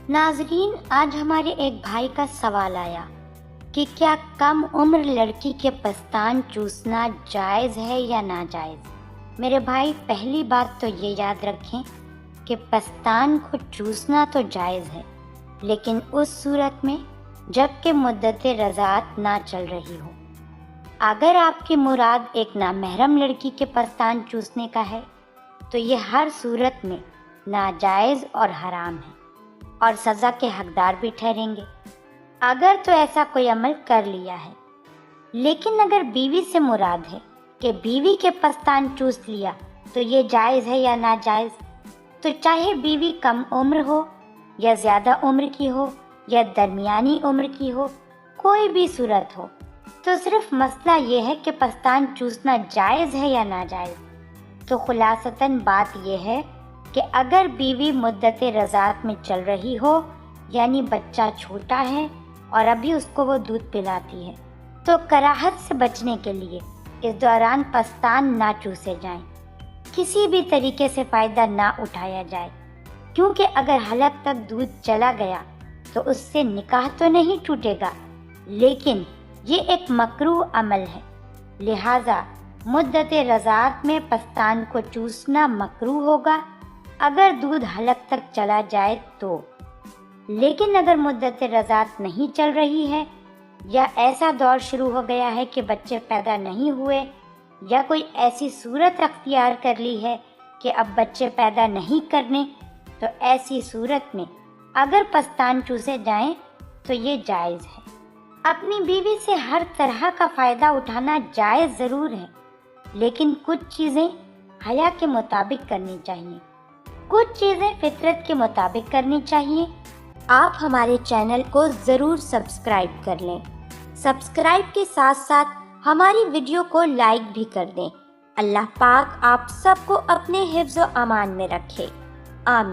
ناظرین، آج ہمارے ایک بھائی کا سوال آیا کہ کیا کم عمر لڑکی کے پستان چوسنا جائز ہے یا ناجائز۔ میرے بھائی، پہلی بات تو یہ یاد رکھیں کہ پستان کو چوسنا تو جائز ہے، لیکن اس صورت میں جب کہ مدت رضاعت نہ چل رہی ہو۔ اگر آپ کی مراد ایک نامحرم لڑکی کے پستان چوسنے کا ہے تو یہ ہر صورت میں ناجائز اور حرام ہے اور سزا کے حقدار بھی ٹھہریں گے اگر تو ایسا کوئی عمل کر لیا ہے۔ لیکن اگر بیوی سے مراد ہے کہ بیوی کے پستان چوس لیا تو یہ جائز ہے یا ناجائز، تو چاہے بیوی کم عمر ہو یا زیادہ عمر کی ہو یا درمیانی عمر کی ہو، کوئی بھی صورت ہو، تو صرف مسئلہ یہ ہے کہ پستان چوسنا جائز ہے یا ناجائز۔ تو خلاصتاً بات یہ ہے کہ اگر بیوی مدت رضاعت میں چل رہی ہو، یعنی بچہ چھوٹا ہے اور ابھی اس کو وہ دودھ پلاتی ہے، تو کراہت سے بچنے کے لیے اس دوران پستان نہ چوسے جائیں، کسی بھی طریقے سے فائدہ نہ اٹھایا جائے، کیونکہ اگر حلق تک دودھ چلا گیا تو اس سے نکاح تو نہیں ٹوٹے گا، لیکن یہ ایک مکروہ عمل ہے، لہٰذا مدت رضاعت میں پستان کو چوسنا مکروہ ہوگا اگر دودھ حلق تک چلا جائے تو۔ لیکن اگر مدت رضاعت نہیں چل رہی ہے یا ایسا دور شروع ہو گیا ہے کہ بچے پیدا نہیں ہوئے یا کوئی ایسی صورت اختیار کر لی ہے کہ اب بچے پیدا نہیں کرنے، تو ایسی صورت میں اگر پستان چوسے جائیں تو یہ جائز ہے۔ اپنی بیوی سے ہر طرح کا فائدہ اٹھانا جائز ضرور ہے، لیکن کچھ چیزیں حیا کے مطابق کرنی چاہیے، کچھ چیزیں فطرت کے مطابق کرنی چاہیے۔ آپ ہمارے چینل کو ضرور سبسکرائب کر لیں، سبسکرائب کے ساتھ ساتھ ہماری ویڈیو کو لائک بھی کر دیں۔ اللہ پاک آپ سب کو اپنے حفظ و امان میں رکھے، آمین۔